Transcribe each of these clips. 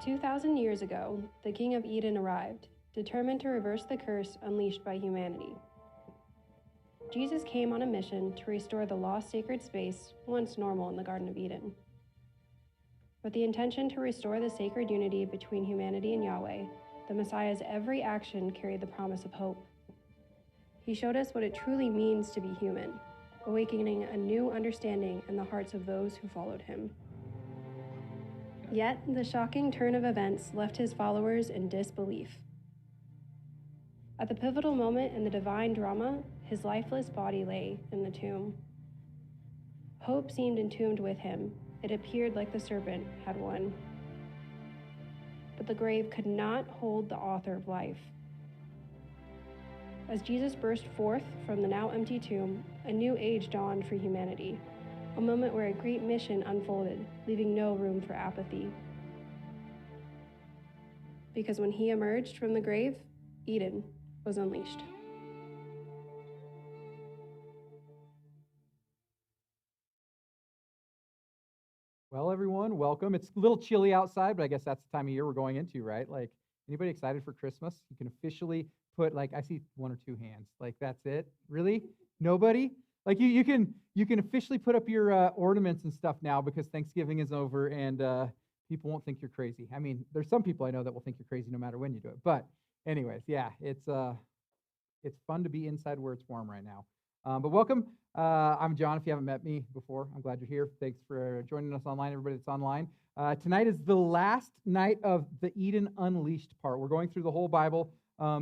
2,000 years ago, the King of Eden arrived, determined to reverse the curse unleashed by humanity. Jesus came on a mission to restore the lost sacred space once normal in the Garden of Eden. With the intention to restore the sacred unity between humanity and Yahweh, the Messiah's every action carried the promise of hope. He showed us what it truly means to be human, awakening a new understanding in the hearts of those who followed him. Yet, the shocking turn of events left his followers in disbelief. At the pivotal moment in the divine drama, his lifeless body lay in the tomb. Hope seemed entombed with him. It appeared like the serpent had won. But the grave could not hold the author of life. As Jesus burst forth from the now empty tomb, a new age dawned for humanity, a moment where a great mission unfolded, leaving no room for apathy. Because when he emerged from the grave, Eden was unleashed. Well, everyone, welcome. It's a little chilly outside, but I guess that's the time of year we're going into, right? Like, anybody excited for Christmas? You can officially put, like, I see one or two hands. Like, that's it? Really? Nobody? Like, you can officially put up your ornaments and stuff now because Thanksgiving is over and people won't think you're crazy. I mean, there's some people I know that will think you're crazy no matter when you do it. But anyways, yeah, it's fun to be inside where it's warm right now. But welcome. I'm John. If you haven't met me before, I'm glad you're here. Thanks for joining us online, everybody that's online. Tonight is the last night of the Eden Unleashed part. We're going through the whole Bible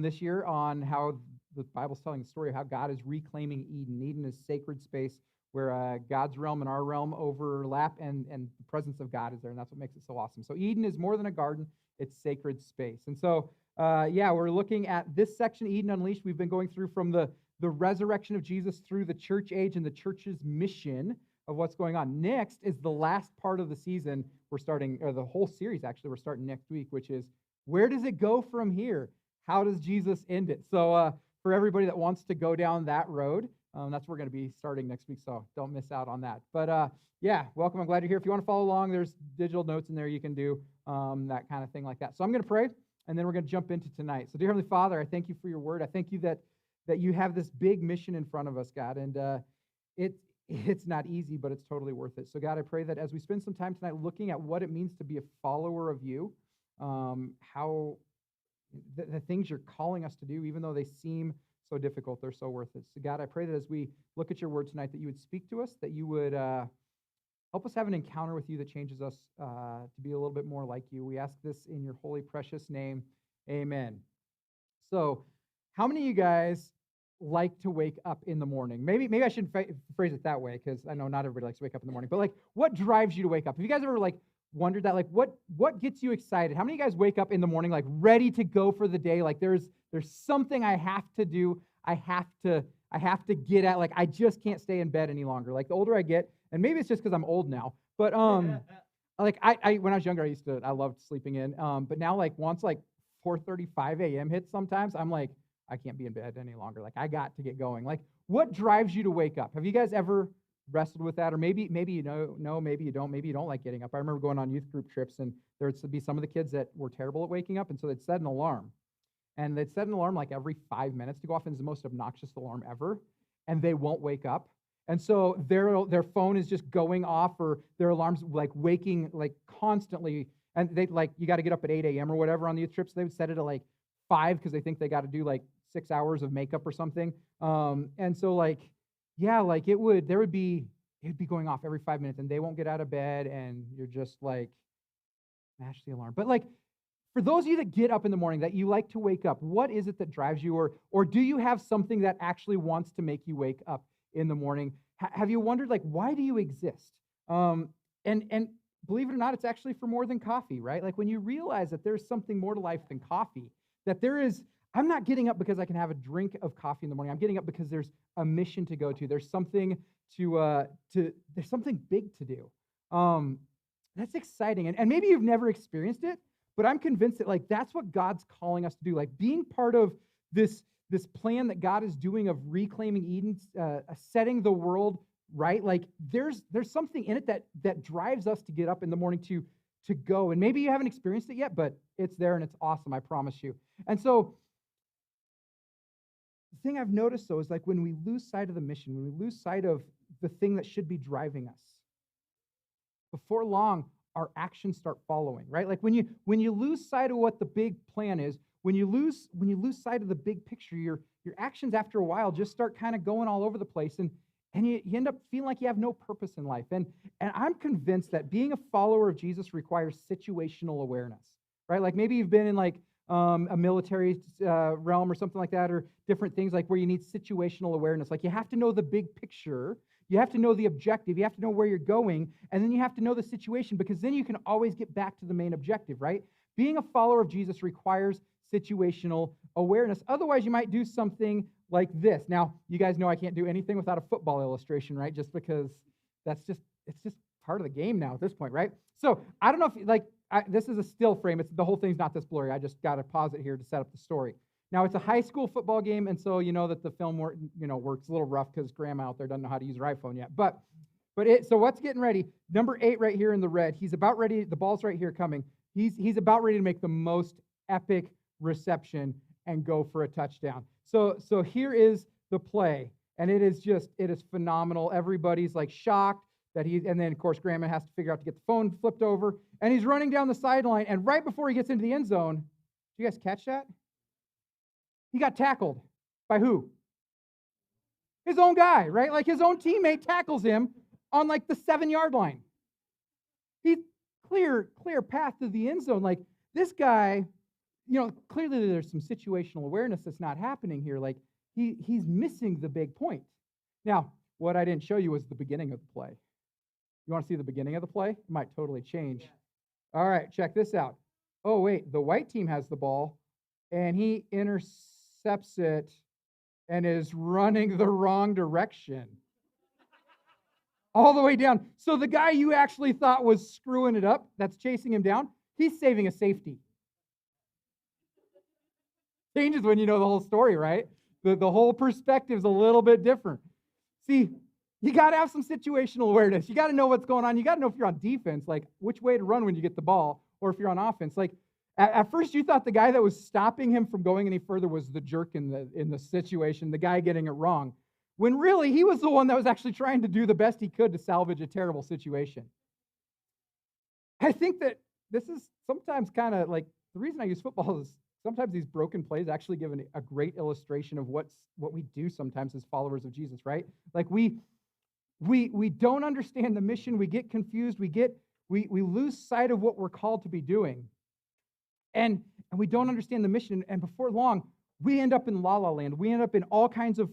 this year on how the Bible's telling the story of how God is reclaiming Eden. Eden is sacred space where God's realm and our realm overlap, and the presence of God is there, and that's what makes it so awesome. So Eden is more than a garden. It's sacred space. And so, we're looking at this section, Eden Unleashed. We've been going through from the resurrection of Jesus through the church age and the church's mission of what's going on. Next is the last part of the season. We're starting, or the whole series actually, we're starting next week, which is where does it go from here? How does Jesus end it? So for everybody that wants to go down that road, that's where we're going to be starting next week, so don't miss out on that. But welcome. I'm glad you're here. If you want to follow along, there's digital notes in there you can do, that kind of thing like that. So I'm going to pray, and then we're going to jump into tonight. So dear Heavenly Father, I thank you for your word. I thank you that you have this big mission in front of us, God, and it's not easy, but it's totally worth it. So, God, I pray that as we spend some time tonight looking at what it means to be a follower of you, how the things you're calling us to do, even though they seem so difficult, they're so worth it. So, God, I pray that as we look at your word tonight, that you would speak to us, that you would help us have an encounter with you that changes us to be a little bit more like you. We ask this in your holy, precious name. Amen. So, how many of you guys like to wake up in the morning? Maybe I should phrase it that way, because I know not everybody likes to wake up in the morning. But like, what drives you to wake up? Have you guys ever like wondered that? Like, what gets you excited? How many of you guys wake up in the morning like ready to go for the day? Like, there's something I have to do. I have to get at. Like, I just can't stay in bed any longer. Like, the older I get, and maybe it's just because I'm old now. But like I when I was younger, I loved sleeping in. But now like once like 4:35 a.m. hits, sometimes I'm like, I can't be in bed any longer. Like, I got to get going. Like, what drives you to wake up? Have you guys ever wrestled with that? Or maybe you know, maybe you don't. Maybe you don't like getting up. I remember going on youth group trips, and there would be some of the kids that were terrible at waking up, and so they'd set an alarm. And they'd set an alarm like every 5 minutes to go off, and it's the most obnoxious alarm ever, and they won't wake up. And so their phone is just going off, or their alarm's like waking like constantly, and they like, you got to get up at 8 a.m. or whatever on the youth trips. They would set it at like 5 because they think they got to do like 6 hours of makeup or something. And so like, yeah, like it'd be going off every 5 minutes, and they won't get out of bed, and you're just like, smash the alarm. But like, for those of you that get up in the morning, that you like to wake up, what is it that drives you? Or do you have something that actually wants to make you wake up in the morning? Have you wondered, like, why do you exist? And believe it or not, it's actually for more than coffee, right? Like, when you realize that there's something more to life than coffee, that I'm not getting up because I can have a drink of coffee in the morning. I'm getting up because there's a mission to go to. There's something there's something big to do. That's exciting. And maybe you've never experienced it, but I'm convinced that like that's what God's calling us to do. Like, being part of this plan that God is doing of reclaiming Eden, setting the world right. Like, there's something in it that drives us to get up in the morning, to to go. And maybe you haven't experienced it yet, but it's there and it's awesome, I promise you. And so the thing I've noticed, though, is like when we lose sight of the mission, when we lose sight of the thing that should be driving us, before long, our actions start following, right? Like when you lose sight of what the big plan is, when you lose sight of the big picture, your actions after a while just start kind of going all over the place, and you end up feeling like you have no purpose in life. And I'm convinced that being a follower of Jesus requires situational awareness, right? Like maybe you've been in like a military realm or something like that, or different things like where you need situational awareness. Like you have to know the big picture, you have to know the objective, you have to know where you're going, and then you have to know the situation, because then you can always get back to the main objective, right? Being a follower of Jesus requires situational awareness. Otherwise, you might do something like this. Now, you guys know I can't do anything without a football illustration, right? Just because it's just part of the game now at this point, right? So I don't know if this is a still frame. The whole thing's not this blurry. I just got to pause it here to set up the story. Now, it's a high school football game, and so you know that the film works a little rough because grandma out there doesn't know how to use her iPhone yet. So what's getting ready? Number 8 right here in the red. He's about ready. The ball's right here coming. He's about ready to make the most epic reception and go for a touchdown. So here is the play, and it is phenomenal. Everybody's like shocked that and then of course grandma has to figure out to get the phone flipped over, and he's running down the sideline, and right before he gets into the end zone, do you guys catch that? He got tackled by who? His own guy, right? Like his own teammate tackles him on like the 7-yard line. He's clear path to the end zone. Like this guy, clearly there's some situational awareness that's not happening here. Like he's missing the big point. Now, what I didn't show you was the beginning of the play. You want to see the beginning of the play? It might totally change. Yeah. All right, check this out. Oh, wait, the white team has the ball, and he intercepts it and is running the wrong direction. All the way down. So the guy you actually thought was screwing it up, that's chasing him down, he's saving a safety. Changes when you know the whole story, right? The whole perspective's a little bit different. See, you got to have some situational awareness. You got to know what's going on. You got to know if you're on defense, like which way to run when you get the ball, or if you're on offense. Like at first you thought the guy that was stopping him from going any further was the jerk in the situation, the guy getting it wrong, when really he was the one that was actually trying to do the best he could to salvage a terrible situation. I think that this is sometimes kind of like the reason I use football is sometimes these broken plays actually give a great illustration of what we do sometimes as followers of Jesus, right? Like we don't understand the mission, we get confused, we lose sight of what we're called to be doing. And we don't understand the mission, and before long, we end up in la-la land. We end up in all kinds of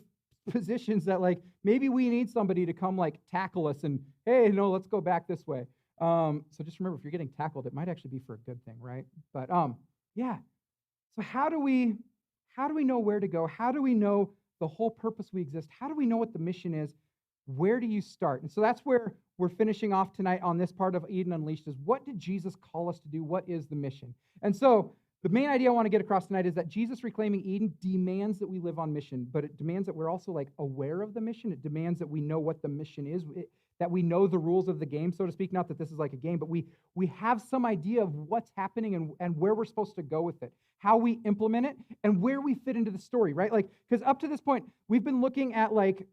positions that like maybe we need somebody to come like tackle us and, hey, no, let's go back this way. So just remember, if you're getting tackled, it might actually be for a good thing, right? But yeah. So how do we know where to go? How do we know the whole purpose we exist? How do we know what the mission is? Where do you start? And so that's where we're finishing off tonight on this part of Eden Unleashed is what did Jesus call us to do? What is the mission? And so the main idea I want to get across tonight is that Jesus reclaiming Eden demands that we live on mission, but it demands that we're also like aware of the mission. It demands that we know what the mission is, that we know the rules of the game, so to speak. Not that this is like a game, but we have some idea of what's happening and where we're supposed to go with it, how we implement it, and where we fit into the story, right? Like, because up to this point, we've been looking at like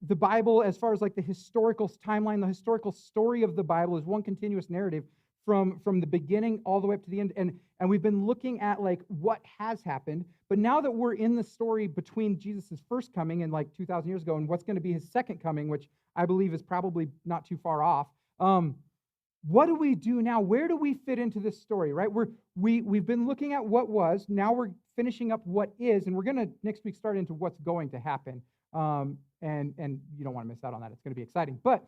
the Bible as far as like the historical timeline, the historical story of the Bible is one continuous narrative from the beginning all the way up to the end. And we've been looking at like what has happened. But now that we're in the story between Jesus' first coming and like 2,000 years ago and what's going to be his second coming, which I believe is probably not too far off, what do we do now? Where do we fit into this story, right? We've been looking at what was. Now we're finishing up what is. And we're going to next week start into what's going to happen. And you don't want to miss out on that. It's going to be exciting. But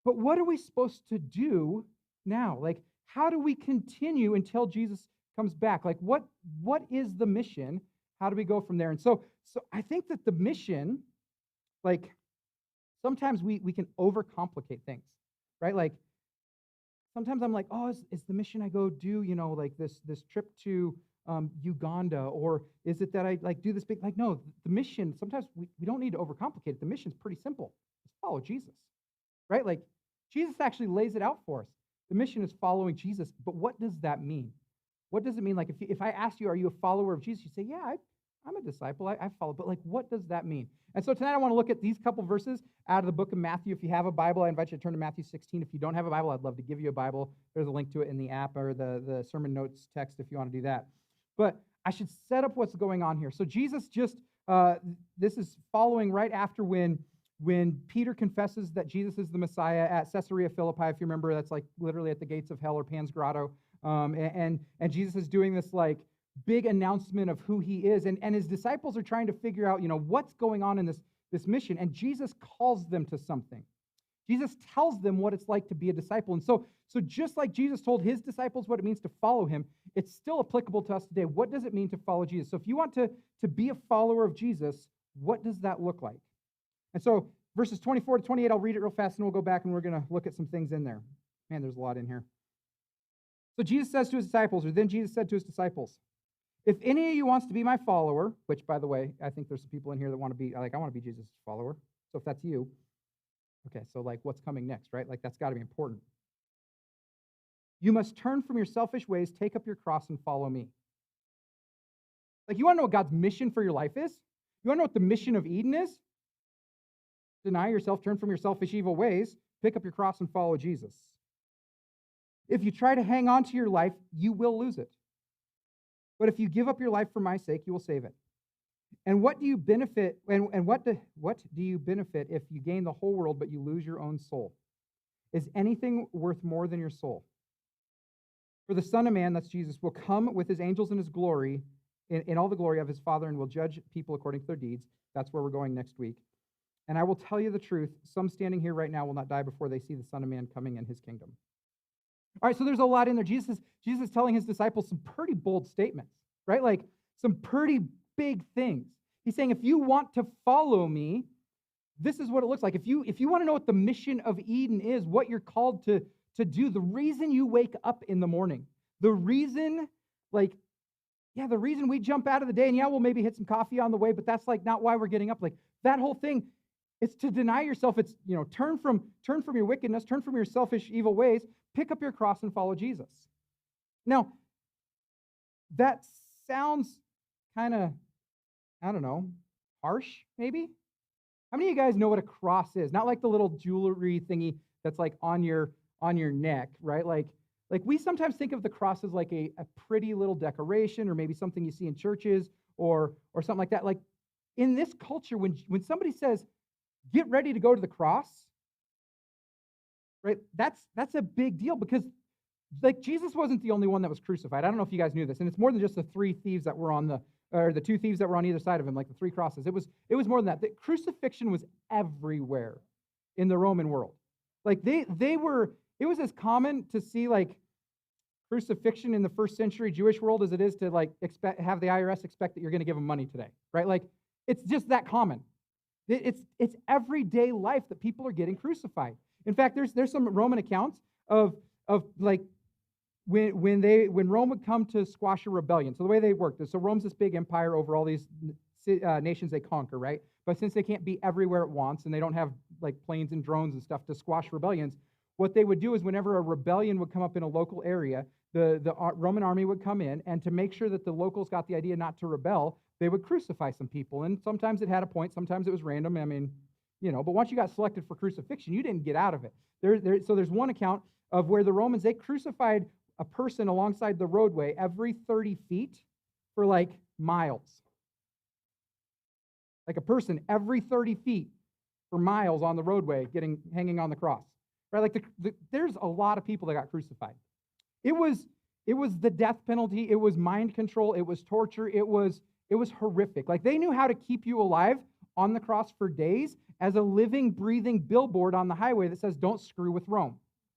what are we supposed to do now? Like, how do we continue until Jesus comes back? Like, what is the mission? How do we go from there? And so I think that the mission, like, sometimes we can overcomplicate things, right? Like, sometimes I'm like, oh, is the mission I go do, like this trip to Uganda, or is it that I like do this big, like, no, the mission, sometimes we don't need to overcomplicate it. The mission's pretty simple. Just follow Jesus, right? Like, Jesus actually lays it out for us. The mission is following Jesus. But what does that mean? What does it mean? Like if I asked you, are you a follower of Jesus? You say, yeah, I'm a disciple. I follow. But like, what does that mean? And so tonight I want to look at these couple verses out of the book of Matthew. If you have a Bible, I invite you to turn to Matthew 16. If you don't have a Bible, I'd love to give you a Bible. There's a link to it in the app or the sermon notes text if you want to do that. But I should set up what's going on here. So Jesus just, this is following right after when Peter confesses that Jesus is the Messiah at Caesarea Philippi. If you remember, that's like literally at the gates of hell or Pan's Grotto. And Jesus is doing this like big announcement of who he is. And his disciples are trying to figure out, what's going on in this mission. And Jesus calls them to something. Jesus tells them what it's like to be a disciple. And so just like Jesus told his disciples what it means to follow him, it's still applicable to us today. What does it mean to follow Jesus? So if you want to be a follower of Jesus, what does that look like? And so verses 24 to 28, I'll read it real fast, and we'll go back and we're going to look at some things in there. Man, there's a lot in here. So Jesus says to his disciples, or then Jesus said to his disciples, if any of you wants to be my follower, which, by the way, I think there's some people in here that want to be, like, I want to be Jesus' follower. So if that's you, okay, so like what's coming next, right? Like that's got to be important. You must turn from your selfish ways, take up your cross, and follow me. Like, you want to know what God's mission for your life is? You want to know what the mission of Eden is? Deny yourself, turn from your selfish, evil ways, pick up your cross, and follow Jesus. If you try to hang on to your life, you will lose it. But if you give up your life for my sake, you will save it. And what do you benefit? And what do you benefit if you gain the whole world but you lose your own soul? Is anything worth more than your soul? For the Son of Man, that's Jesus, will come with his angels in his glory, in all the glory of his Father, and will judge people according to their deeds. That's where we're going next week. And I will tell you the truth, some standing here right now will not die before they see the Son of Man coming in his kingdom. All right, so there's a lot in there. Jesus is telling his disciples some pretty bold statements, right? Like some pretty big things. He's saying, if you want to follow me, this is what it looks like. If you want to know what the mission of Eden is, what you're called to do, the reason you wake up in the morning, the reason we jump out of the day, and we'll maybe hit some coffee on the way, but that's like not why we're getting up. Like that whole thing, it's to deny yourself. It's, turn from your wickedness, turn from your selfish, evil ways, pick up your cross and follow Jesus. Now, that sounds kind of, I don't know, harsh, maybe? How many of you guys know what a cross is? Not like the little jewelry thingy that's like on your neck, right? Like we sometimes think of the cross as like a pretty little decoration, or maybe something you see in churches or something like that. Like in this culture, when somebody says, get ready to go to the cross, right? That's a big deal, because like Jesus wasn't the only one that was crucified. I don't know if you guys knew this, and it's more than just the three thieves that were on the two thieves that were on either side of him, like the three crosses. It was more than that. The crucifixion was everywhere in the Roman world. Like it was as common to see like crucifixion in the first century Jewish world as it is to like have the IRS expect that you're going to give them money today, right? Like it's just that common. It's everyday life that people are getting crucified. In fact, there's some Roman accounts of like when Rome would come to squash a rebellion. So the way they worked is, so Rome's this big empire over all these nations they conquer, right? But since they can't be everywhere at once, and they don't have like planes and drones and stuff to squash rebellions, what they would do is whenever a rebellion would come up in a local area, the Roman army would come in, and to make sure that the locals got the idea not to rebel, they would crucify some people. And sometimes it had a point, sometimes it was random. I mean, but once you got selected for crucifixion, you didn't get out of it. So there's one account of where the Romans, they crucified a person alongside the roadway every 30 feet for like miles. Like a person every 30 feet for miles on the roadway hanging on the cross. Right? Like there's a lot of people that got crucified. It was the death penalty. It was mind control. It was torture. It was horrific. Like they knew how to keep you alive on the cross for days as a living, breathing billboard on the highway that says, don't screw with Rome.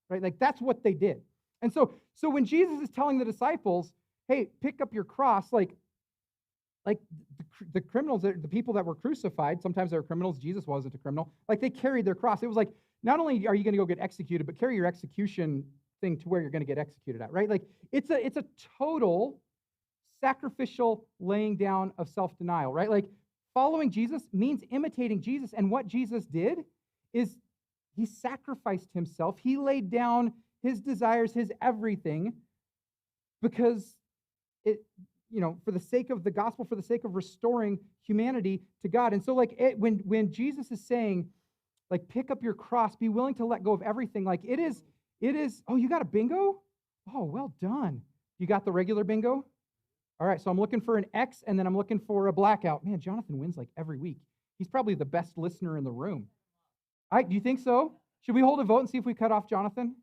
Right? Like that's what they did. And so when Jesus is telling the disciples, hey, pick up your cross, like the criminals, the people that were crucified, sometimes they were criminals. Jesus wasn't a criminal. Like they carried their cross. It was like, not only are you going to go get executed, but carry your execution thing to where you're going to get executed at, right? Like it's a total sacrificial laying down of self-denial, right? Like following Jesus means imitating Jesus. And what Jesus did is he sacrificed himself. He laid down his desires, his everything, because it, for the sake of the gospel, for the sake of restoring humanity to God. And so when Jesus is saying, like, pick up your cross, be willing to let go of everything, like it is, oh, you got a bingo? Oh, well done. You got the regular bingo? All right, so I'm looking for an X, and then I'm looking for a blackout. Man, Jonathan wins like every week. He's probably the best listener in the room. Do you think so? Should we hold a vote and see if we cut off Jonathan?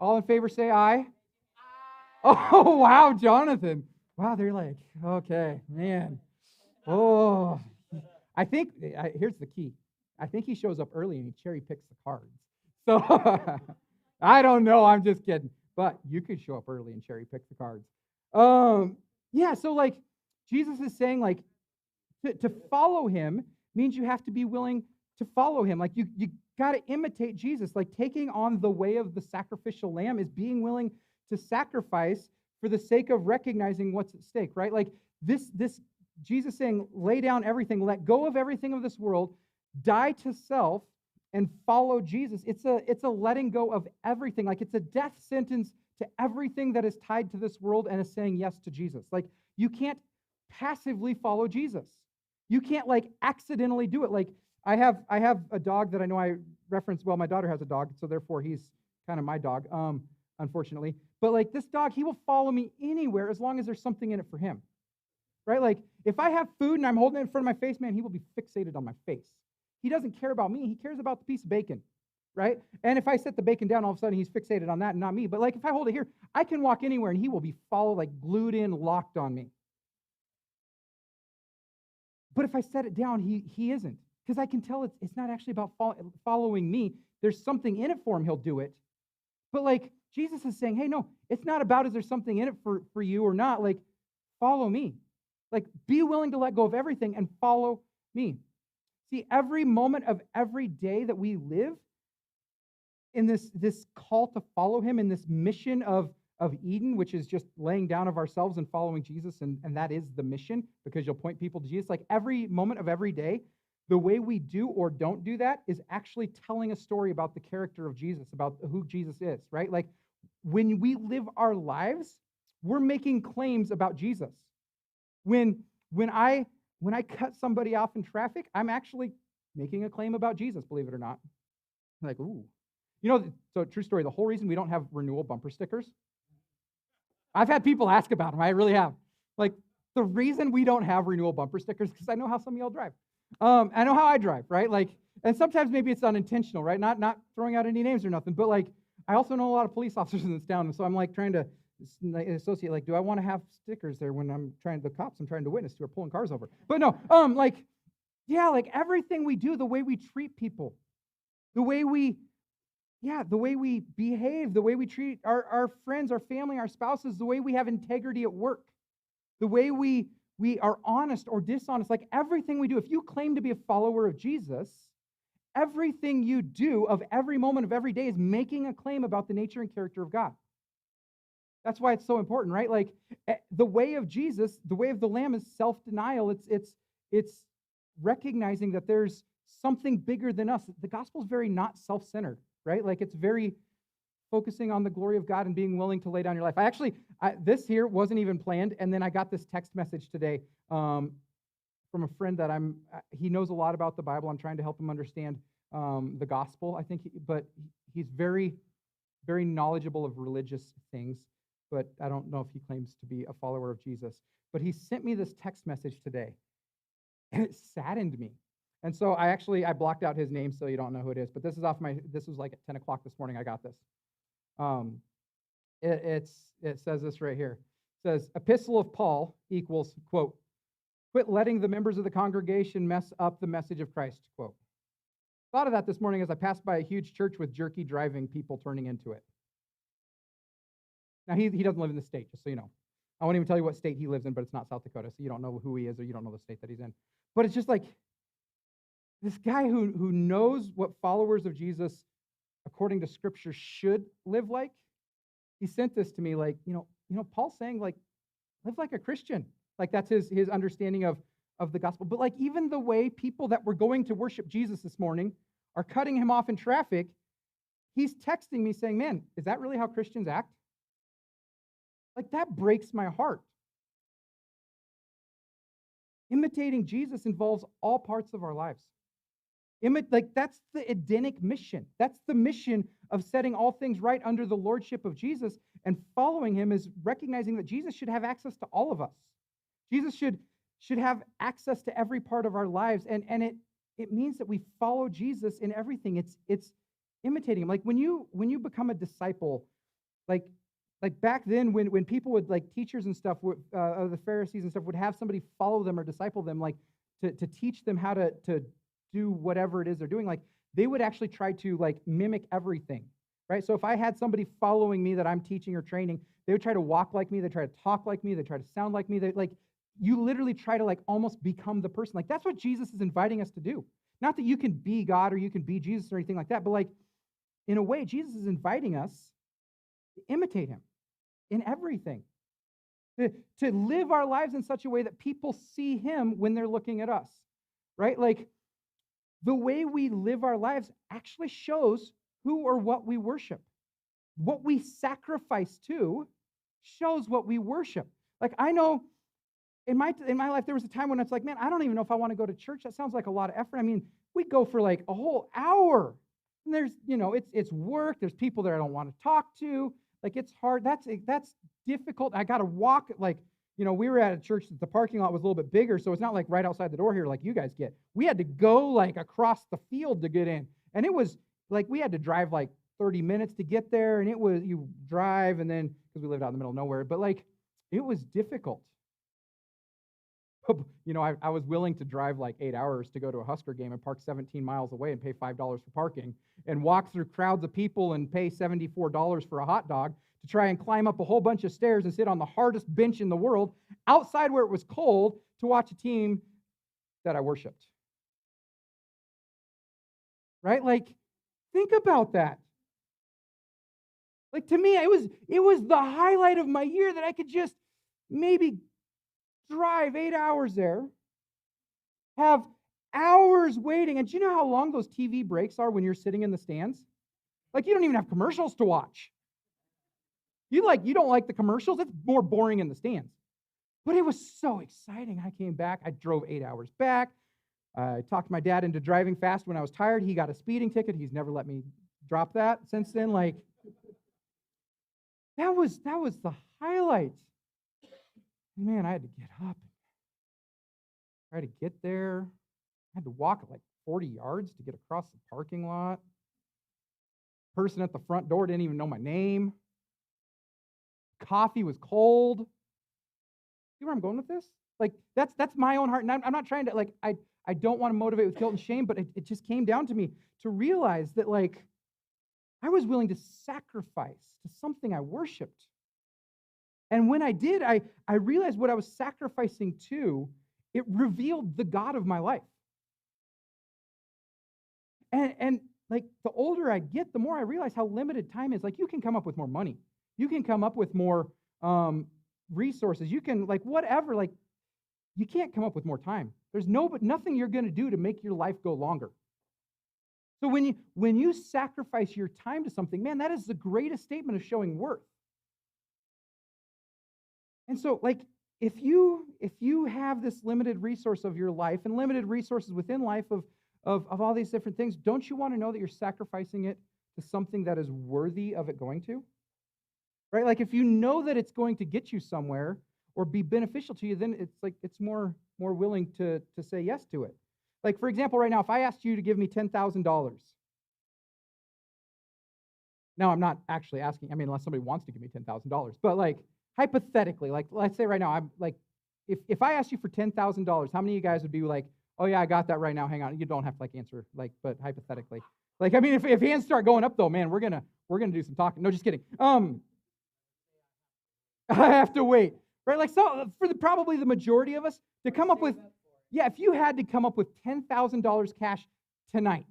All in favor say aye. Oh, wow, Jonathan. Wow, they're like, okay, man. Oh, I think, here's the key. I think he shows up early and he cherry picks the cards. So, I don't know, I'm just kidding. But you could show up early and cherry pick the cards. Yeah, so like, Jesus is saying, like, to follow him means you have to be willing to follow him. Like, you got to imitate Jesus. Like, taking on the way of the sacrificial lamb is being willing to sacrifice for the sake of recognizing what's at stake, right? Like, this Jesus saying, lay down everything, let go of everything of this world, die to self, and follow Jesus. It's a letting go of everything. Like, it's a death sentence to everything that is tied to this world and is saying yes to Jesus. Like, you can't passively follow Jesus. You can't, like, accidentally do it. Like, I have a dog that I know I referenced. Well, my daughter has a dog, so therefore he's kind of my dog, unfortunately. But, like, this dog, he will follow me anywhere as long as there's something in it for him, right? Like, if I have food and I'm holding it in front of my face, man, he will be fixated on my face. He doesn't care about me. He cares about the piece of bacon, right? And if I set the bacon down, all of a sudden he's fixated on that and not me. But, like, if I hold it here, I can walk anywhere and he will be glued in, locked on me. But if I set it down, he isn't. Because I can tell it's not actually about following me. There's something in it for him, he'll do it. But, like, Jesus is saying, hey, no, it's not about is there something in it for you or not. Like, follow me. Like, be willing to let go of everything and follow me. See, every moment of every day that we live in this call to follow him, in this mission of Eden, which is just laying down of ourselves and following Jesus, and that is the mission, because you'll point people to Jesus. Like, every moment of every day, the way we do or don't do that is actually telling a story about the character of Jesus, about who Jesus is, right? Like, when we live our lives, we're making claims about Jesus. When I cut somebody off in traffic, I'm actually making a claim about Jesus, believe it or not. Like, ooh. So true story, the whole reason we don't have renewal bumper stickers, I've had people ask about them, I really have. Like, the reason we don't have renewal bumper stickers is because I know how some of y'all drive. I know how I drive, right? Like, and sometimes maybe it's unintentional, right? Not throwing out any names or nothing, but, like, I also know a lot of police officers in this town, and so I'm, like, trying to associate, like, do I want to have stickers there when the cops I'm trying to witness to are pulling cars over? But no, like, everything we do, the way we treat people, the way we behave, the way we treat our friends, our family, our spouses, the way we have integrity at work, the way we are honest or dishonest, like, everything we do, if you claim to be a follower of Jesus, everything you do of every moment of every day is making a claim about the nature and character of God. That's why it's so important, right? Like, the way of Jesus, the way of the Lamb is self-denial. It's recognizing that there's something bigger than us. The gospel is very not self-centered, right? Like, it's very focusing on the glory of God and being willing to lay down your life. This here wasn't even planned, and then I got this text message today from a friend that he knows a lot about the Bible. I'm trying to help him understand the gospel, I think, but he's very, very knowledgeable of religious things, but I don't know if he claims to be a follower of Jesus. But he sent me this text message today, and it saddened me. And so I blocked out his name so you don't know who it is, but this was like at 10 o'clock this morning I got this. It says this right here. It says, Epistle of Paul equals, quote, quit letting the members of the congregation mess up the message of Christ, quote. Thought of that this morning as I passed by a huge church with jerky driving people turning into it. Now, he doesn't live in the state, just so you know. I won't even tell you what state he lives in, but it's not South Dakota, so you don't know who he is or you don't know the state that he's in. But it's just like, this guy who knows what followers of Jesus, according to Scripture, should live like, he sent this to me like, Paul's saying, like, live like a Christian. Like, that's his understanding of the gospel. But, like, even the way people that were going to worship Jesus this morning are cutting him off in traffic, he's texting me saying, man, is that really how Christians act? Like, that breaks my heart. Imitating Jesus involves all parts of our lives. That's the Edenic mission. That's the mission of setting all things right under the lordship of Jesus, and following him is recognizing that Jesus should have access to all of us. Jesus should have access to every part of our lives, and it means that we follow Jesus in everything. It's imitating him. Like when you become a disciple, like back then when people would, like teachers and stuff of the Pharisees and stuff would have somebody follow them or disciple them, like to teach them how to do whatever it is they're doing, like they would actually try to like mimic everything, right? So if I had somebody following me that I'm teaching or training, they would try to walk like me, they try to talk like me, they try to sound like me. They like, you literally try to like almost become the person. Like that's what Jesus is inviting us to do. Not that you can be God or you can be Jesus or anything like that, but like in a way, Jesus is inviting us to imitate him in everything. To live our lives in such a way that people see him when they're looking at us, right? Like the way we live our lives actually shows who or what we worship. What we sacrifice to shows what we worship. Like I know in my life, there was a time when it's like, man, I don't even know if I want to go to church. That sounds like a lot of effort. I mean, we go for like a whole hour. And there's, it's work. There's people that I don't want to talk to. Like it's hard. That's difficult. I got to walk. Like, we were at a church that the parking lot was a little bit bigger, so it's not like right outside the door here like you guys get. We had to go like across the field to get in. And it was like we had to drive like 30 minutes to get there. And it was, you drive and then, because we lived out in the middle of nowhere, but like it was difficult. I was willing to drive like 8 hours to go to a Husker game and park 17 miles away and pay $5 for parking and walk through crowds of people and pay $74 for a hot dog to try and climb up a whole bunch of stairs and sit on the hardest bench in the world outside where it was cold to watch a team that I worshiped. Right? Like, think about that. Like, to me, it was the highlight of my year that I could just maybe drive 8 hours there, have hours waiting. And do you know how long those TV breaks are when you're sitting in the stands? Like, you don't even have commercials to watch. You don't like the commercials? It's more boring in the stands. But it was so exciting. I came back. I drove 8 hours back. I talked my dad into driving fast when I was tired. He got a speeding ticket. He's never let me drop that since then. Like, that was the highlight. Man, I had to get up. I had to get there. I had to walk like 40 yards to get across the parking lot. Person at the front door didn't even know my name. Coffee was cold. See where I'm going with this? Like, that's my own heart. And I'm not trying to, like, I don't want to motivate with guilt and shame, but it just came down to me to realize that, like, I was willing to sacrifice to something I worshiped. And when I did, I realized what I was sacrificing to, it revealed the God of my life. And like, the older I get, the more I realize how limited time is. Like, you can come up with more money. You can come up with more resources. You can, like, whatever. Like, you can't come up with more time. There's nothing you're going to do to make your life go longer. So when you sacrifice your time to something, man, that is the greatest statement of showing worth. And so, like, if you have this limited resource of your life and limited resources within life of all these different things, don't you want to know that you're sacrificing it to something that is worthy of it going to? Right? Like, if you know that it's going to get you somewhere or be beneficial to you, then it's more willing to say yes to it. Like, for example, right now, if I asked you to give me $10,000, now I'm not actually asking, I mean, unless somebody wants to give me $10,000, but like, hypothetically, like, let's say right now, I'm like, if I asked you for $10,000, how many of you guys would be like, oh yeah, I got that right now, hang on. You don't have to like answer, like, but hypothetically. Like, I mean, if hands start going up though, man, we're gonna do some talking. No, just kidding. I have to wait. Right? Like, so for probably the majority of us to come up with, yeah, if you had to come up with $10,000 cash tonight,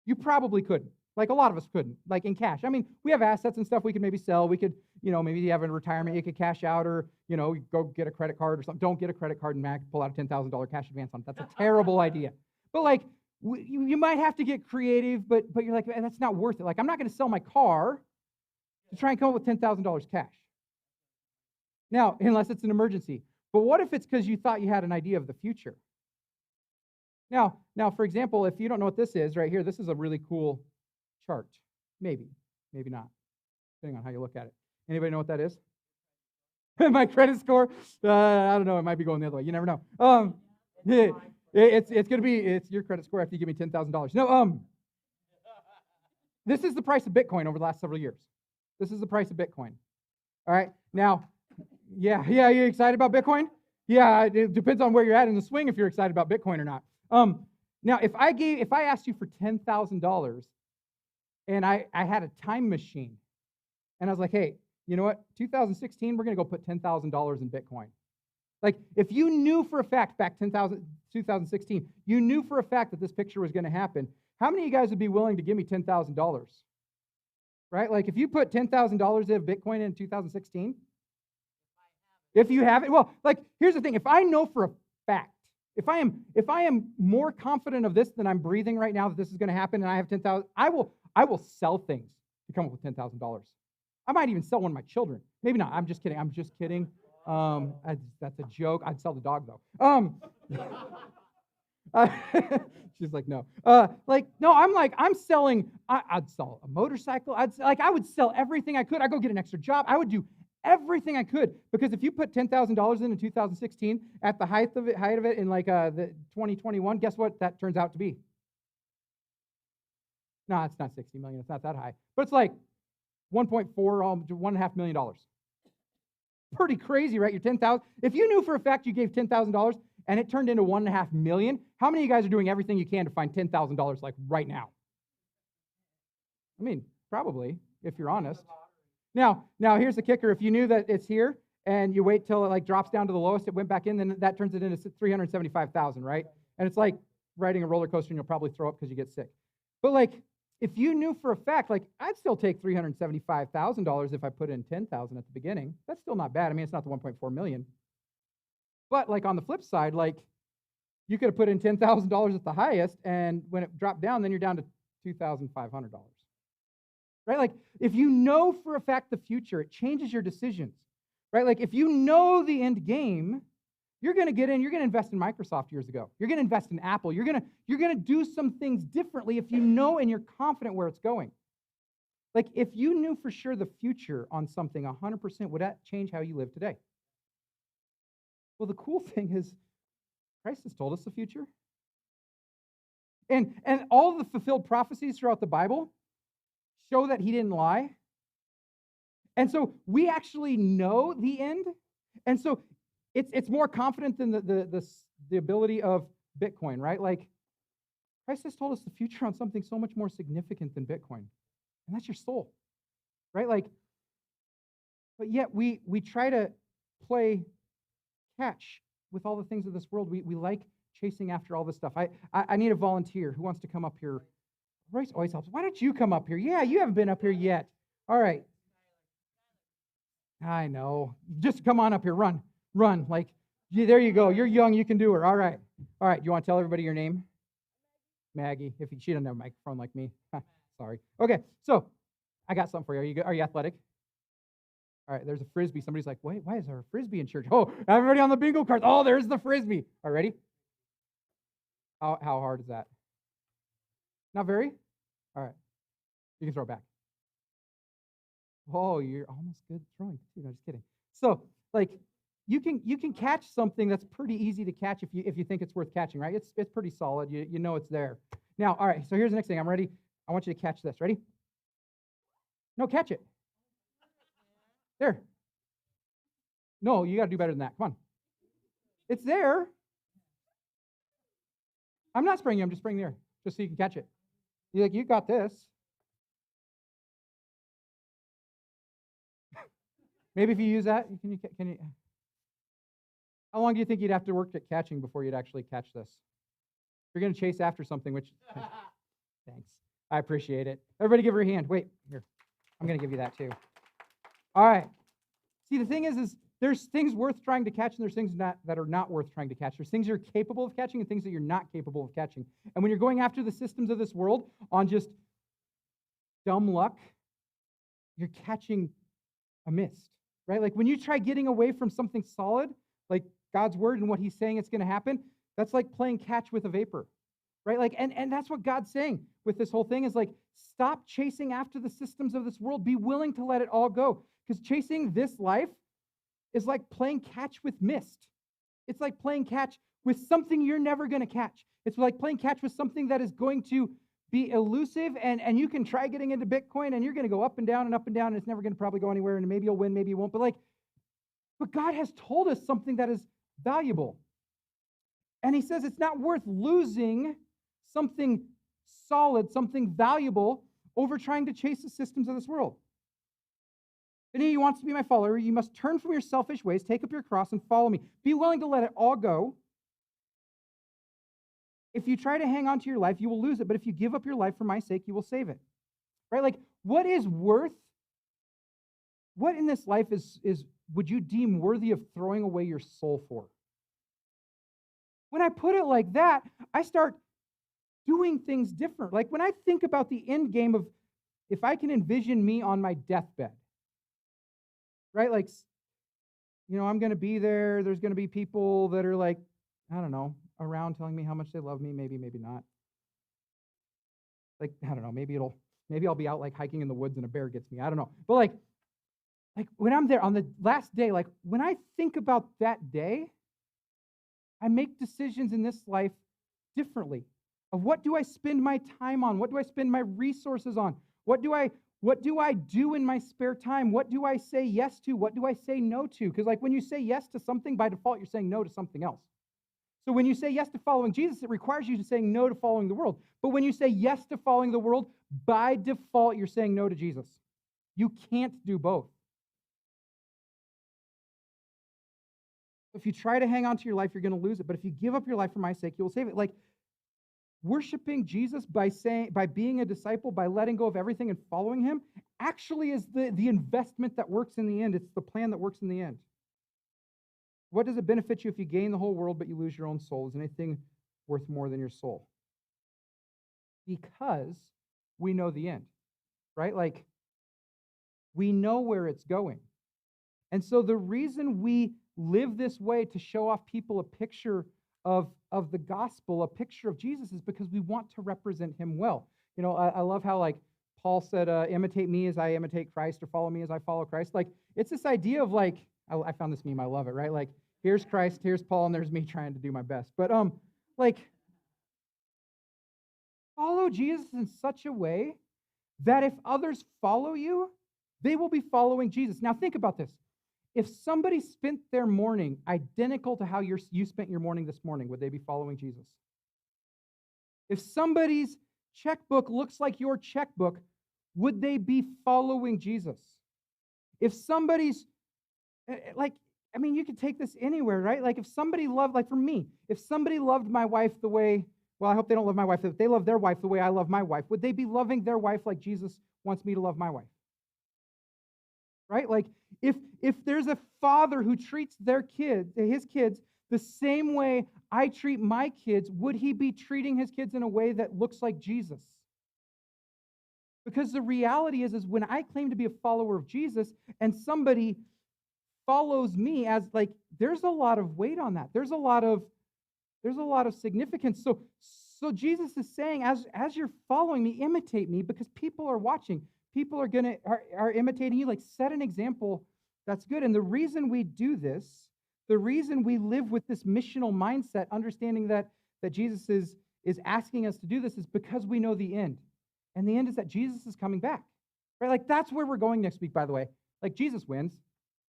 you probably couldn't. Like, a lot of us couldn't, like, in cash. I mean, we have assets and stuff we could maybe sell. We could, maybe you have a retirement, you could cash out, or, go get a credit card or something. Don't get a credit card and pull out a $10,000 cash advance on it. That's a terrible idea. But, like, You might have to get creative, but you're like, that's not worth it. Like, I'm not going to sell my car to try and come up with $10,000 cash. Now, unless it's an emergency. But what if it's because you thought you had an idea of the future? Now, for example, if you don't know what this is right here, this is a really cool chart. Maybe not, depending on how you look at it. Anybody know what that is? My credit score? I don't know. It might be going the other way. You never know. It's your credit score after you give me $10,000. No, this is the price of Bitcoin over the last several years. This is the price of Bitcoin. All right. Now, yeah, you excited about Bitcoin? Yeah, it depends on where you're at in the swing if you're excited about Bitcoin or not. Now, if I asked you for $10,000 and I had a time machine and I was like, hey, you know what? 2016, we're going to go put $10,000 in Bitcoin. Like, if you knew for a fact back 2016, you knew for a fact that this picture was going to happen, how many of you guys would be willing to give me $10,000? Right? Like, if you put $10,000 of Bitcoin in 2016, if you have it, well, like, here's the thing. If I know for a fact, if I am more confident of this than I'm breathing right now that this is going to happen, and I have 10,000, I will sell things to come up with $10,000. I might even sell one of my children. Maybe not. I'm just kidding. That's a joke. I'd sell the dog though. She's like, no. I'm selling. I'd sell a motorcycle. I would sell everything I could. I'd go get an extra job. I would do everything I could, because if you put $10,000 in 2016 at the height of it in like the 2021, guess what that turns out to be? No, it's not 60 million. It's not that high, but it's like 1.4, $1.5 million. Pretty crazy, right? Your 10,000. If you knew for a fact you gave $10,000 and it turned into 1.5 million, how many of you guys are doing everything you can to find $10,000 like right now? I mean, probably, if you're honest. Now here's the kicker. If you knew that it's here and you wait till it like drops down to the lowest, it went back in, then that turns it into 375,000, right? And it's like riding a roller coaster and you'll probably throw up because you get sick. But like, if you knew for a fact, like, I'd still take $375,000 if I put in 10,000 at the beginning. That's still not bad. I mean, it's not the 1.4 million. But like on the flip side, like, you could have put in $10,000 at the highest, and when it dropped down, then you're down to $2,500. Right? Like, if you know for a fact the future, it changes your decisions. Right? Like, if you know the end game, you're going to invest in Microsoft years ago. You're going to invest in Apple. You're going to do some things differently if you know and you're confident where it's going. Like, if you knew for sure the future on something 100%, would that change how you live today? Well, the cool thing is Christ has told us the future. And all the fulfilled prophecies throughout the Bible show that he didn't lie. And so we actually know the end. And so it's more confident than the ability of Bitcoin, right? Like, Christ has told us the future on something so much more significant than Bitcoin, and that's your soul, right? Like, but yet we try to play catch with all the things of this world. We like chasing after all this stuff. I need a volunteer. Who wants to come up here? Royce always helps. Why don't you come up here? Yeah, you haven't been up here yet. All right. I know. Just come on up here. Run. Like, yeah, there you go. You're young. You can do it. All right. You want to tell everybody your name? Maggie. If she doesn't have a microphone like me. Sorry. Okay. So I got something for you. Are you athletic? All right. There's a Frisbee. Somebody's like, wait, why is there a Frisbee in church? Oh, everybody on the bingo cards. Oh, there's the Frisbee. All right, ready? How hard is that? Not very? All right. You can throw it back. Oh, you're almost good at throwing too. No, just kidding. So, like, you can catch something that's pretty easy to catch if you think it's worth catching, right? It's pretty solid. You know it's there. Now, all right. So here's the next thing. I'm ready. I want you to catch this. Ready? No, catch it. There. No, you got to do better than that. Come on. It's there. I'm not spraying you. I'm just spraying the air, just so you can catch it. You're like, you got this. Maybe if you use that, can you? How long do you think you'd have to work at catching before you'd actually catch this? You're going to chase after something, which, thanks. I appreciate it. Everybody give her a hand. Wait, here. I'm going to give you that too. All right. See, the thing is there's things worth trying to catch, and there's things that are not worth trying to catch. There's things you're capable of catching and things that you're not capable of catching. And when you're going after the systems of this world on just dumb luck, you're catching a mist, right? Like when you try getting away from something solid, like God's word and what he's saying it's going to happen, that's like playing catch with a vapor, right? Like, and that's what God's saying with this whole thing is like, stop chasing after the systems of this world. Be willing to let it all go. Because chasing this life is like playing catch with mist. It's like playing catch with something you're never going to catch. It's like playing catch with something that is going to be elusive, and you can try getting into Bitcoin, and you're going to go up and down, and it's never going to probably go anywhere, and maybe you'll win, maybe you won't. But God has told us something that is valuable. And he says it's not worth losing something solid, something valuable, over trying to chase the systems of this world. If any of you wants to be my follower, you must turn from your selfish ways, take up your cross, and follow me. Be willing to let it all go. If you try to hang on to your life, you will lose it. But if you give up your life for my sake, you will save it. Right? Like, what in this life is would you deem worthy of throwing away your soul for? When I put it like that, I start doing things different. Like when I think about the end game of if I can envision me on my deathbed, right? Like, I'm going to be there. There's going to be people that are like, I don't know, around telling me how much they love me. Maybe not. Like, I don't know. Maybe I'll be out like hiking in the woods and a bear gets me. I don't know. But like when I'm there on the last day, like when I think about that day, I make decisions in this life differently. Of what do I spend my time on? What do I spend my resources on? What do I do in my spare time? What do I say yes to? What do I say no to? Because like when you say yes to something, by default, you're saying no to something else. So when you say yes to following Jesus, it requires you to say no to following the world. But when you say yes to following the world, by default, you're saying no to Jesus. You can't do both. If you try to hang on to your life, you're going to lose it. But if you give up your life for my sake, you will save it. Like worshiping Jesus by being a disciple, by letting go of everything and following him, actually is the investment that works in the end. It's the plan that works in the end. What does it benefit you if you gain the whole world but you lose your own soul? Is anything worth more than your soul? Because we know the end, right? Like we know where it's going. And so the reason we live this way to show off people a picture of the gospel, a picture of Jesus, is because we want to represent him well. I love how like Paul said, imitate me as I imitate Christ, or follow me as I follow Christ. Like it's this idea of like, I found this meme, I love it, right? Like here's Christ, here's Paul, and there's me trying to do my best. But like follow Jesus in such a way that if others follow you, they will be following Jesus. Now think about this. If somebody spent their morning identical to how you spent your morning this morning, would they be following Jesus? If somebody's checkbook looks like your checkbook, would they be following Jesus? If somebody's, you could take this anywhere, right? Like if somebody loved, like for me, if somebody loved my wife the way, well, I hope they don't love my wife, if they love their wife the way I love my wife, would they be loving their wife like Jesus wants me to love my wife? Right? Like if there's a father who treats his kids the same way I treat my kids, would he be treating his kids in a way that looks like Jesus? Because the reality is when I claim to be a follower of Jesus and somebody follows me as like, there's a lot of weight on that. There's a lot of significance. So Jesus is saying, as you're following me, imitate me, because people are watching. People are imitating you. Like set an example that's good. And the reason we do this, the reason we live with this missional mindset, understanding that Jesus is asking us to do this, is because we know the end. And the end is that Jesus is coming back. Right? Like that's where we're going next week, by the way. Like Jesus wins.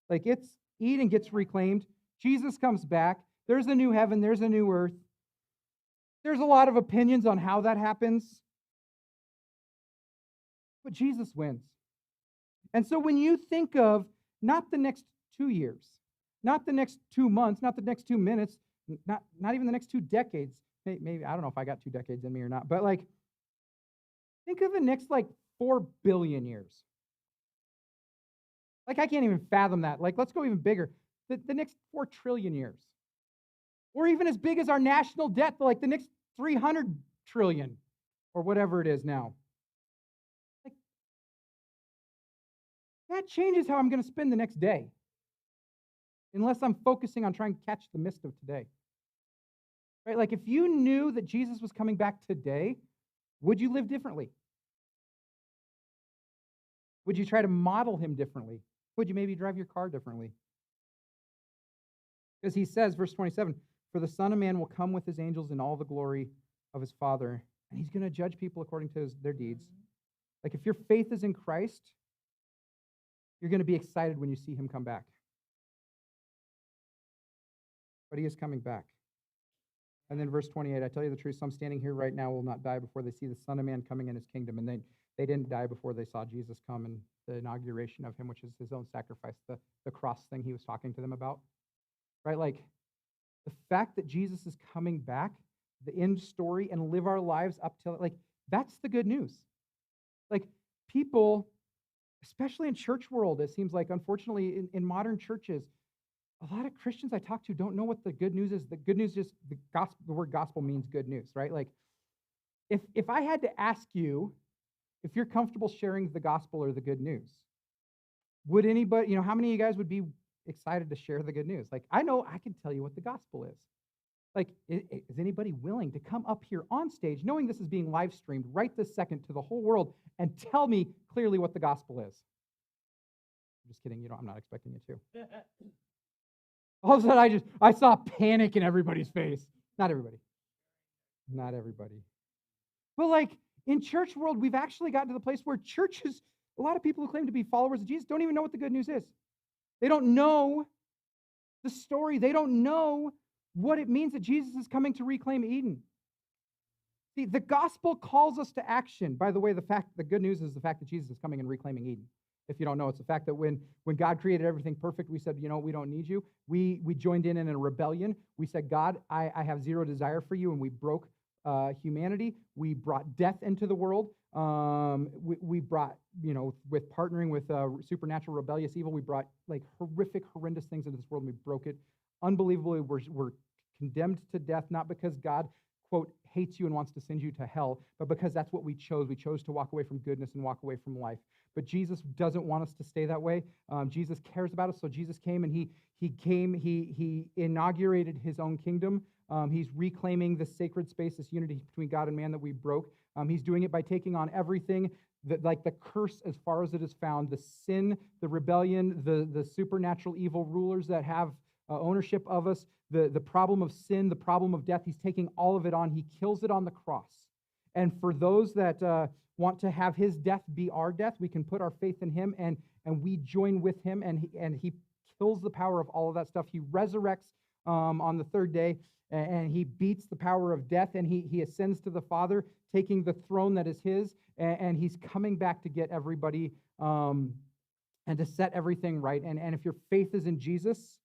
Like Eden gets reclaimed. Jesus comes back. There's a new heaven. There's a new earth. There's a lot of opinions on how that happens. But Jesus wins. And so when you think of not the next 2 years, not the next 2 months, not the next 2 minutes, not even the next 2 decades, maybe, I don't know if I got 2 decades in me or not, but like, think of the next like 4 billion years. Like I can't even fathom that. Like let's go even bigger. the next 4 trillion years. Or even as big as our national debt, like the next 300 trillion or whatever it is now. Like, that changes how I'm going to spend the next day. Unless I'm focusing on trying to catch the mist of today. Right? Like if you knew that Jesus was coming back today, would you live differently? Would you try to model him differently? Would you maybe drive your car differently? Because he says, verse 27, for the Son of Man will come with his angels in all the glory of his Father, and he's going to judge people according to their deeds. Like if your faith is in Christ, you're going to be excited when you see him come back. But he is coming back. And then verse 28, I tell you the truth, some standing here right now will not die before they see the Son of Man coming in his kingdom. And they didn't die before they saw Jesus come and the inauguration of him, which is his own sacrifice, the cross thing he was talking to them about. Right? Like the fact that Jesus is coming back, the end story, and live our lives up till, like, that's the good news. Like people, especially in church world, it seems like, unfortunately, in modern churches, a lot of Christians I talk to don't know what the good news is. The good news is the gospel. The word gospel means good news, right? Like, if I had to ask you if you're comfortable sharing the gospel or the good news, would anybody, how many of you guys would be excited to share the good news? Like, I know I can tell you what the gospel is. Like, is anybody willing to come up here on stage, knowing this is being live streamed right this second to the whole world, and tell me clearly what the gospel is? I'm just kidding. I'm not expecting you to. All of a sudden, I saw panic in everybody's face. Not everybody. Not everybody. But like in church world, we've actually gotten to the place where churches, a lot of people who claim to be followers of Jesus don't even know what the good news is. They don't know the story. They don't know what it means that Jesus is coming to reclaim Eden. See, the gospel calls us to action. By the way, the good news is the fact that Jesus is coming and reclaiming Eden. If you don't know, it's the fact that when God created everything perfect, we said, we don't need you. We joined in a rebellion. We said, God, I have zero desire for you, and we broke humanity. We brought death into the world. We brought, with partnering with supernatural rebellious evil, we brought like horrific, horrendous things into this world, and we broke it. Unbelievably, we're condemned to death, not because God, quote, hates you and wants to send you to hell, but because that's what we chose. We chose to walk away from goodness and walk away from life. But Jesus doesn't want us to stay that way. Jesus cares about us, so Jesus came, and he inaugurated his own kingdom. He's reclaiming the sacred space, this unity between God and man that we broke. He's doing it by taking on everything, like the curse as far as it is found, the sin, the rebellion, the supernatural evil rulers that have ownership of us, the problem of sin, the problem of death. He's taking all of it on. He kills it on the cross. And for those that want to have his death be our death, we can put our faith in him, and we join with him, and he kills the power of all of that stuff. He resurrects on the third day, and he beats the power of death, and he ascends to the Father, taking the throne that is his, and he's coming back to get everybody and to set everything right. And if your faith is in Jesus,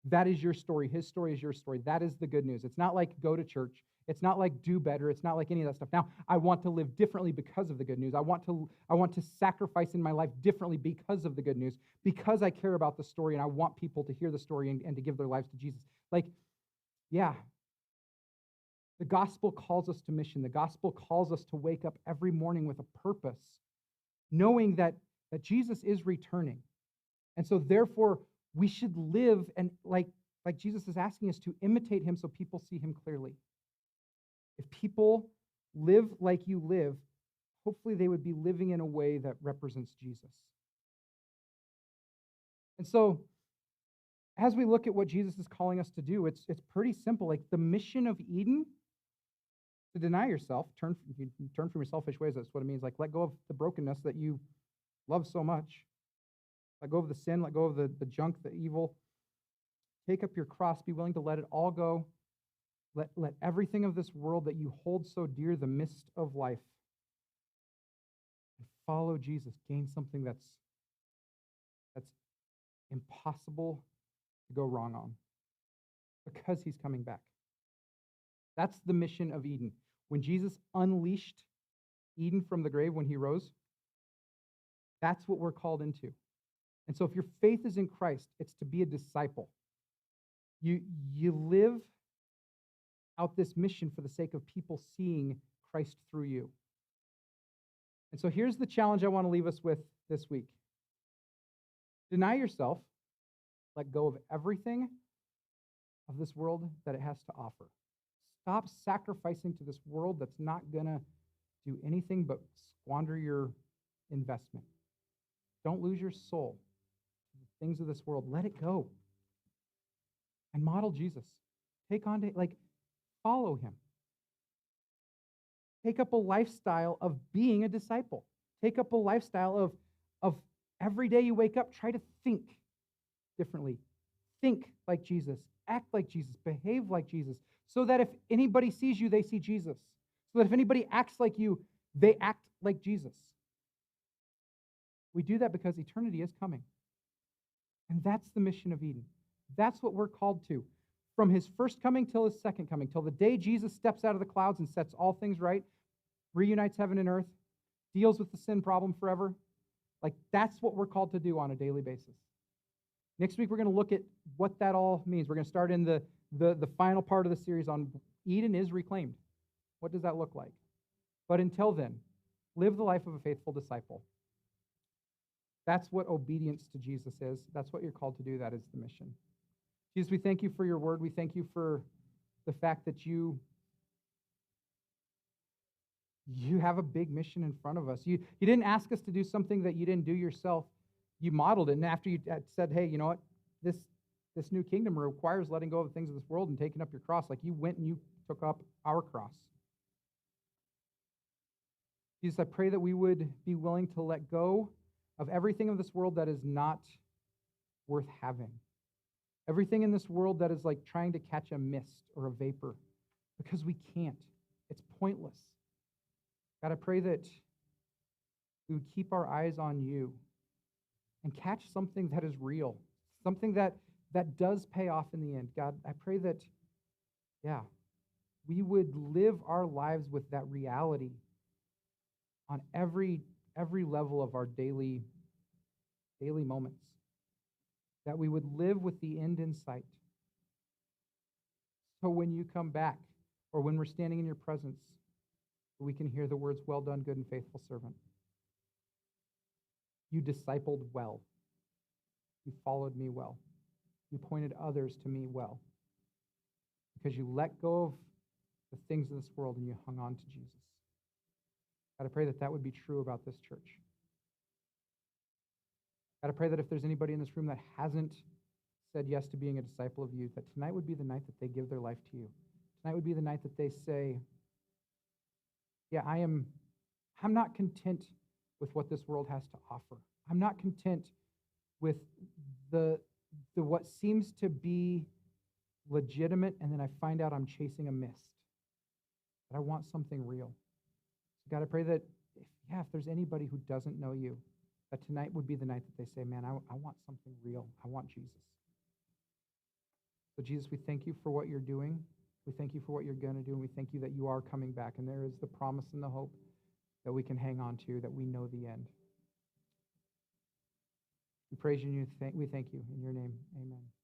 that is your story. His story is your story. That is the good news. It's not like go to church. It's not like do better. It's not like any of that stuff. Now, I want to live differently because of the good news. I want to sacrifice in my life differently because of the good news, because I care about the story, and I want people to hear the story and to give their lives to Jesus. Like, yeah, the gospel calls us to mission. The gospel calls us to wake up every morning with a purpose, knowing that Jesus is returning. And so therefore, we should live and like Jesus is asking us to imitate him so people see him clearly. If people live like you live, hopefully they would be living in a way that represents Jesus. And so, as we look at what Jesus is calling us to do, it's pretty simple. Like the mission of Eden, to deny yourself, turn from your selfish ways. That's what it means. Like let go of the brokenness that you love so much. Let go of the sin. Let go of the junk, the evil. Take up your cross. Be willing to let it all go. Let everything of this world that you hold so dear, the mist of life, and follow Jesus. Gain something that's impossible to go wrong on because he's coming back. That's the mission of Eden. When Jesus unleashed Eden from the grave when he rose, that's what we're called into. And so if your faith is in Christ, it's to be a disciple. You, you live out this mission for the sake of people seeing Christ through you. And so here's the challenge I want to leave us with this week. Deny yourself, let go of everything of this world that it has to offer. Stop sacrificing to this world that's not going to do anything but squander your investment. Don't lose your soul to the things of this world. Let it go. And model Jesus. Take on, follow him. Take up a lifestyle of being a disciple. Take up a lifestyle of every day you wake up, try to think differently. Think like Jesus. Act like Jesus. Behave like Jesus. So that if anybody sees you, they see Jesus. So that if anybody acts like you, they act like Jesus. We do that because eternity is coming. And that's the mission of Eden. That's what we're called to. From his first coming till his second coming, till the day Jesus steps out of the clouds and sets all things right, reunites heaven and earth, deals with the sin problem forever. That's what we're called to do on a daily basis. Next week, we're going to look at what that all means. We're going to start in the final part of the series on Eden is reclaimed. What does that look like? But until then, live the life of a faithful disciple. That's what obedience to Jesus is. That's what you're called to do. That is the mission. Jesus, we thank you for your word. We thank you for the fact that you have a big mission in front of us. You didn't ask us to do something that you didn't do yourself. You modeled it. And after you said, hey, you know what? This new kingdom requires letting go of the things of this world and taking up your cross. You went and you took up our cross. Jesus, I pray that we would be willing to let go of everything of this world that is not worth having. Everything in this world that is like trying to catch a mist or a vapor, because we can't. It's pointless. God, I pray that we would keep our eyes on you and catch something that is real, something that does pay off in the end. God, I pray that, we would live our lives with that reality on every level of our daily moments. That we would live with the end in sight. So when you come back, or when we're standing in your presence, we can hear the words, well done, good and faithful servant. You discipled well. You followed me well. You pointed others to me well. Because you let go of the things of this world and you hung on to Jesus. God, I pray that that would be true about this church. God, I pray that if there's anybody in this room that hasn't said yes to being a disciple of you, that tonight would be the night that they give their life to you. Tonight would be the night that they say, I'm not content with what this world has to offer. I'm not content with the what seems to be legitimate, and then I find out I'm chasing a mist. But I want something real. So God, I pray that if there's anybody who doesn't know you, that tonight would be the night that they say, man, I want something real. I want Jesus. So Jesus, we thank you for what you're doing. We thank you for what you're going to do, and we thank you that you are coming back, and there is the promise and the hope that we can hang on to, that we know the end. We praise you and we thank you. In your name, amen.